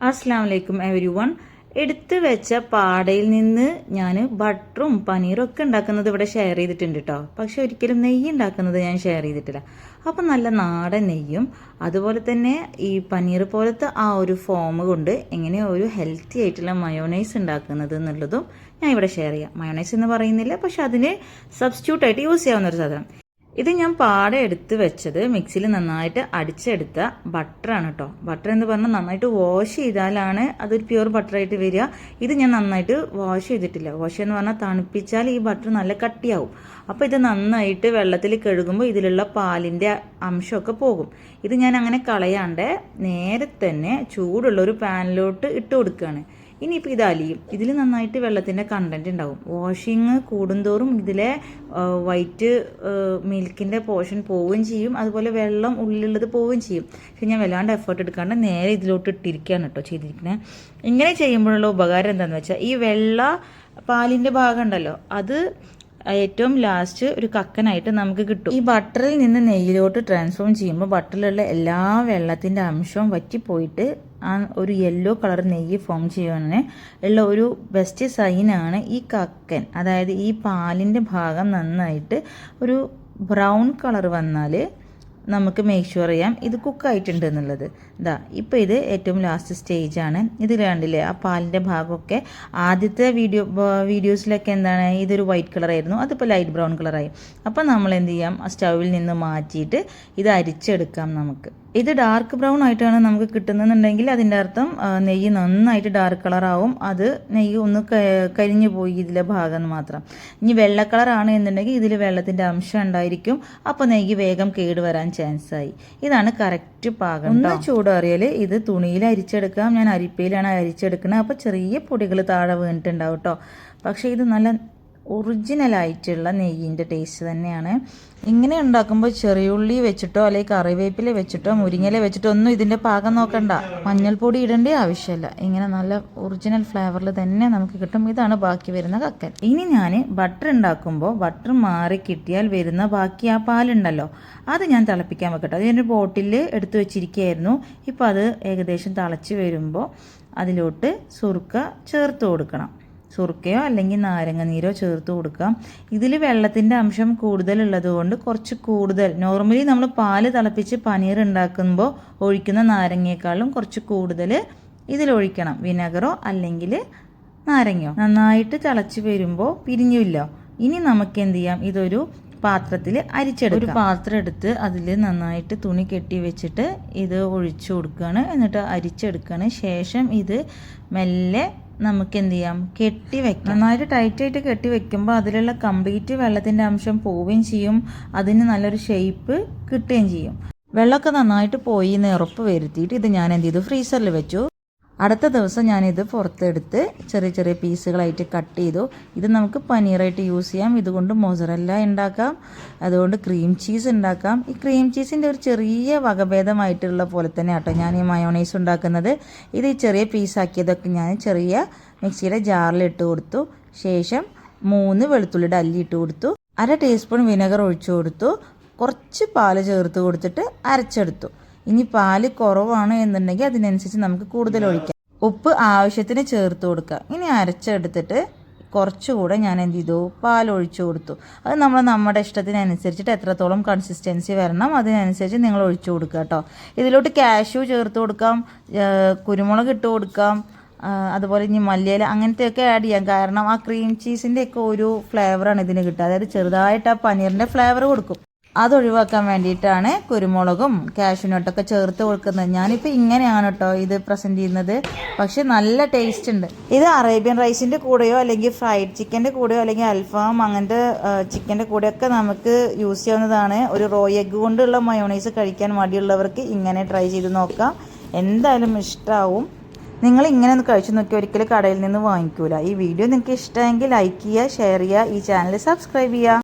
അസ്സലാമു അലൈക്കും എവരിവൺ. എടുത്തു വെച്ച പാടയിൽ നിന്ന് ഞാൻ ബട്ടറും പനീറും ഒക്കെ ഉണ്ടാക്കുന്നത് ഇവിടെ ഷെയർ ചെയ്തിട്ടുണ്ട് കേട്ടോ. പക്ഷെ ഒരിക്കലും നെയ്യ് ഉണ്ടാക്കുന്നത് ഞാൻ ഷെയർ ചെയ്തിട്ടില്ല. അപ്പം നല്ല നാടൻ നെയ്യും അതുപോലെ തന്നെ ഈ പനീർ പോലത്തെ ആ ഒരു ഫോം കൊണ്ട് എങ്ങനെ ഒരു ഹെൽത്തി ആയിട്ടുള്ള മയോണൈസ് ഉണ്ടാക്കുന്നത് എന്നുള്ളതും ഞാൻ ഇവിടെ ഷെയർ ചെയ്യാം. മയോണൈസ് എന്ന് പറയുന്നില്ല, പക്ഷെ അതിന് സബ്സ്റ്റിറ്റ്യൂട്ടായിട്ട് യൂസ് ചെയ്യാവുന്ന ഒരു സാധനം. ഇത് ഞാൻ പാടെ എടുത്ത് വെച്ചത് മിക്സിയിൽ നന്നായിട്ട് അടിച്ചെടുത്ത ബട്ടറാണ് കേട്ടോ. ബട്ടർ എന്ന് പറഞ്ഞാൽ നന്നായിട്ട് വാഷ് ചെയ്താലാണ് അതൊരു പ്യുവർ ബട്ടറായിട്ട് വരിക. ഇത് ഞാൻ നന്നായിട്ട് വാഷ് ചെയ്തിട്ടില്ല. വാഷ് എന്ന് പറഞ്ഞാൽ തണുപ്പിച്ചാൽ ഈ ബട്ടർ നല്ല കട്ടിയാവും. അപ്പോൾ ഇത് നന്നായിട്ട് വെള്ളത്തിൽ കഴുകുമ്പോൾ ഇതിലുള്ള പാലിൻ്റെ അംശമൊക്കെ പോകും. ഇത് ഞാൻ അങ്ങനെ കളയാണ്ട് നേരെ തന്നെ ചൂടുള്ള ഒരു പാനിലോട്ട് ഇട്ട് കൊടുക്കുകയാണ്. ഇനിയിപ്പോൾ ഇത് അലിയും. ഇതിൽ നന്നായിട്ട് വെള്ളത്തിൻ്റെ കണ്ടൻറ്റ് ഉണ്ടാവും. വാഷിങ് കൂടുന്തോറും ഇതിലെ വൈറ്റ് മിൽക്കിൻ്റെ പോർഷൻ പോവുകയും ചെയ്യും, അതുപോലെ വെള്ളം ഉള്ളിലുള്ളത് പോവുകയും ചെയ്യും. പക്ഷെ ഞാൻ വല്ലാണ്ട് എഫേർട്ട് എടുക്കാണ്ട് നേരെ ഇതിലോട്ട് ഇട്ടിരിക്കുകയാണ് കേട്ടോ ചെയ്തിരിക്കുന്നത്. ഇങ്ങനെ ചെയ്യുമ്പോഴുള്ള ഉപകാരം എന്താണെന്ന് വെച്ചാൽ ഈ വെള്ള പാലിൻ്റെ ഭാഗം ഉണ്ടല്ലോ, അത് ഏറ്റവും ലാസ്റ്റ് ഒരു കക്കനായിട്ട് നമുക്ക് കിട്ടും. ഈ ബട്ടറിൽ നിന്ന് നെയ്യിലോട്ട് ട്രാൻസ്ഫോം ചെയ്യുമ്പോൾ ബട്ടറിലുള്ള എല്ലാ വെള്ളത്തിൻ്റെ അംശവും വറ്റിപ്പോയിട്ട് ആ ഒരു യെല്ലോ കളർ നെയ്യ് ഫോം ചെയ്യുവാന് ഉള്ള ഒരു ബെസ്റ്റ് സൈനാണ് ഈ കക്കൻ. അതായത് ഈ പാലിൻ്റെ ഭാഗം നന്നായിട്ട് ഒരു ബ്രൗൺ കളർ വന്നാൽ നമുക്ക് മേക്ക് ഷുവർ ചെയ്യാം ഇത് കുക്കായിട്ടുണ്ട് എന്നുള്ളത്. ഇതാ ഇപ്പോൾ ഇത് ഏറ്റവും ലാസ്റ്റ് സ്റ്റേജാണ്. ഇത് കണ്ടില്ലേ, ആ പാലിൻ്റെ ഭാഗമൊക്കെ ആദ്യത്തെ വീഡിയോസിലൊക്കെ എന്താണ് ഇതൊരു വൈറ്റ് കളറായിരുന്നു, അതിപ്പോൾ ലൈറ്റ് ബ്രൗൺ കളറായി. അപ്പോൾ നമ്മൾ എന്ത് ചെയ്യാം, ആ സ്റ്റൗവിൽ നിന്ന് മാറ്റിയിട്ട് ഇത് അരിച്ചെടുക്കാം. നമുക്ക് ഇത് ഡാർക്ക് ബ്രൗൺ ആയിട്ടാണ് നമുക്ക് കിട്ടുന്നതെന്നുണ്ടെങ്കിൽ അതിൻ്റെ അർത്ഥം നെയ്യ് നന്നായിട്ട് ഡാർക്ക് കളറാവും. അത് നെയ്യ് ഒന്ന് കരിഞ്ഞു പോയി ഇതിലെ ഭാഗം മാത്രം. ഇനി വെള്ള കളറാണ് എന്നുണ്ടെങ്കിൽ ഇതിൽ വെള്ളത്തിൻ്റെ അംശം ഉണ്ടായിരിക്കും. അപ്പോൾ നെയ്യ് വേഗം കേടുവരാൻ ചാൻസായി. ഇതാണ് കറക്റ്റ് പാകം. ഒന്ന് ചൂടേറിയാൽ ഇത് തുണിയിൽ അരിച്ചെടുക്കാം. ഞാൻ അരിപ്പയിലാണ് അരിച്ചെടുക്കുന്നത്. അപ്പോൾ ചെറിയ പൊടികൾ താഴെ വീണിട്ടുണ്ടാവും കേട്ടോ. പക്ഷേ ഇത് നല്ല ഒറിജിനലായിട്ടുള്ള നെയ്യിൻ്റെ ടേസ്റ്റ് തന്നെയാണ്. ഇങ്ങനെ ഉണ്ടാക്കുമ്പോൾ ചെറിയുള്ളി വെച്ചിട്ടോ അല്ലെങ്കിൽ കറിവേപ്പില വെച്ചിട്ടോ മുരിങ്ങയില വെച്ചിട്ടോ ഒന്നും ഇതിൻ്റെ പാകം നോക്കണ്ട. മഞ്ഞൾപ്പൊടി ഇടേണ്ട ആവശ്യമില്ല. ഇങ്ങനെ നല്ല ഒറിജിനൽ ഫ്ലേവറിൽ തന്നെ നമുക്ക് കിട്ടും. ഇതാണ് ബാക്കി വരുന്ന കക്കൻ. ഇനി ഞാൻ ബട്ടർ ഉണ്ടാക്കുമ്പോൾ ബട്ടർ മാറി കിട്ടിയാൽ വരുന്ന ബാക്കി ആ പാലുണ്ടല്ലോ, അത് ഞാൻ തിളപ്പിക്കാൻ വെക്കട്ടെ. അത് ഞാനൊരു ബോട്ടിൽ എടുത്ത് വെച്ചിരിക്കുകയായിരുന്നു. ഇപ്പോൾ അത് ഏകദേശം തിളച്ച് വരുമ്പോൾ അതിലോട്ട് സുർക്ക ചേർത്ത് കൊടുക്കണം. സുർക്കയോ അല്ലെങ്കിൽ നാരങ്ങ നീരോ ചേർത്ത് കൊടുക്കാം. ഇതിൽ വെള്ളത്തിൻ്റെ അംശം കൂടുതലുള്ളത് കൊണ്ട് കുറച്ച് കൂടുതൽ, നോർമലി നമ്മൾ പാല് തിളപ്പിച്ച് പനീർ ഉണ്ടാക്കുമ്പോൾ ഒഴിക്കുന്ന നാരങ്ങയേക്കാളും കുറച്ച് കൂടുതൽ ഇതിലൊഴിക്കണം. വിനെഗറോ അല്ലെങ്കിൽ നാരങ്ങയോ. നന്നായിട്ട് തിളച്ച് വരുമ്പോൾ പിരിഞ്ഞില്ലോ. ഇനി നമുക്ക് എന്ത് ചെയ്യാം, ഇതൊരു പാത്രത്തിൽ അരിച്ചെടുക്കാം. ഒരു പാത്രം എടുത്ത് അതിൽ നന്നായിട്ട് തുണി കെട്ടി വെച്ചിട്ട് ഇത് ഒഴിച്ചു കൊടുക്കുകയാണ്. എന്നിട്ട് അരിച്ചെടുക്കുകയാണ്. ശേഷം ഇത് മെല്ലെ നമുക്ക് എന്ത് ചെയ്യാം, കെട്ടി വെക്കാം. നന്നായിട്ട് ടൈറ്റായിട്ട് കെട്ടി വെക്കുമ്പോൾ അതിലുള്ള കംപ്ലീറ്റ് വെള്ളത്തിൻ്റെ അംശം പോവുകയും ചെയ്യും. അതിന് നല്ലൊരു ഷേപ്പ് കിട്ടുകയും ചെയ്യും. വെള്ളമൊക്കെ നന്നായിട്ട് പോയി എന്ന് ഉറപ്പ് വരുത്തിയിട്ട് ഇത് ഞാൻ എന്ത് ചെയ്തു, ഫ്രീസറിൽ വെച്ചു. അടുത്ത ദിവസം ഞാനിത് പുറത്തെടുത്ത് ചെറിയ ചെറിയ പീസുകളായിട്ട് കട്ട് ചെയ്തു. ഇത് നമുക്ക് പനീറായിട്ട് യൂസ് ചെയ്യാം. ഇതുകൊണ്ട് മൊസറല്ല ഉണ്ടാക്കാം, അതുകൊണ്ട് ക്രീം ചീസ് ഉണ്ടാക്കാം. ഈ ക്രീം ചീസിൻ്റെ ഒരു ചെറിയ വകഭേദമായിട്ടുള്ള പോലെ തന്നെ കേട്ടോ ഞാൻ ഈ മയോണൈസ് ഉണ്ടാക്കുന്നത്. ഇത് ഈ ചെറിയ പീസാക്കിയതൊക്കെ ഞാൻ ചെറിയ മിക്സിയുടെ ജാറിൽ ഇട്ട് കൊടുത്തു. ശേഷം 3 വെളുത്തുള്ളിയുടെ അല്ലി ഇട്ട് കൊടുത്തു. 1/2 ടീസ്പൂൺ വിനെഗർ ഒഴിച്ചു കൊടുത്തു. കുറച്ച് പാല് ചേർത്ത് കൊടുത്തിട്ട് അരച്ചെടുത്തു. ഇനി പാല് കുറവാണ് എന്നുണ്ടെങ്കിൽ അതിനനുസരിച്ച് നമുക്ക് കൂടുതൽ ഒഴിക്കാം. ഉപ്പ് ആവശ്യത്തിന് ചേർത്ത് കൊടുക്കുക. ഇനി അരച്ചെടുത്തിട്ട് കുറച്ചുകൂടെ ഞാൻ എന്ത് ചെയ്തു, പാൽ ഒഴിച്ചു കൊടുത്തു. അത് നമ്മുടെ ഇഷ്ടത്തിനനുസരിച്ചിട്ട് എത്രത്തോളം കൺസിസ്റ്റൻസി വരണം അതിനനുസരിച്ച് നിങ്ങൾ ഒഴിച്ചു കൊടുക്കുക കേട്ടോ. ഇതിലോട്ട് കാഷ്യൂ ചേർത്ത് കൊടുക്കാം, കുരുമുളക് ഇട്ട് കൊടുക്കാം, അതുപോലെ ഇനി മല്ലിയില അങ്ങനത്തെയൊക്കെ ആഡ് ചെയ്യാം. കാരണം ആ ക്രീം ചീസിൻ്റെ ഒക്കെ ഒരു ഫ്ലേവറാണ് ഇതിന് കിട്ടുക. അതായത് ചെറുതായിട്ട് ആ പനീറിൻ്റെ ഫ്ലേവർ കൊടുക്കും. അതൊഴിവാക്കാൻ വേണ്ടിയിട്ടാണ് കുരുമുളകും കാഷ്യൂനട്ടൊക്കെ ചേർത്ത് കൊടുക്കുന്നത്. ഞാനിപ്പോൾ ഇങ്ങനെയാണ് കേട്ടോ ഇത് പ്രസൻറ്റ് ചെയ്യുന്നത്. പക്ഷെ നല്ല ടേസ്റ്റ് ഉണ്ട്. ഇത് അറേബ്യൻ റൈസിൻ്റെ കൂടെയോ അല്ലെങ്കിൽ ഫ്രൈഡ് ചിക്കൻ്റെ കൂടെയോ അല്ലെങ്കിൽ അൽഫാം അങ്ങനത്തെ ചിക്കൻ്റെ കൂടെയൊക്കെ നമുക്ക് യൂസ് ചെയ്യാവുന്നതാണ്. ഒരു റോ എഗ്ഗ് കൊണ്ടുള്ള മയോണൈസ് കഴിക്കാൻ മടിയുള്ളവർക്ക് ഇങ്ങനെ ട്രൈ ചെയ്ത് നോക്കാം. എന്തായാലും ഇഷ്ടമാവും. നിങ്ങൾ ഇങ്ങനെ ഒന്ന് കഴിച്ചു നോക്കി ഒരിക്കലും കടയിൽ നിന്ന് വാങ്ങിക്കൂല. ഈ വീഡിയോ നിങ്ങൾക്ക് ഇഷ്ടമെങ്കിൽ ലൈക്ക് ചെയ്യുക, ഷെയർ ചെയ്യുക, ഈ ചാനൽ സബ്സ്ക്രൈബ് ചെയ്യുക.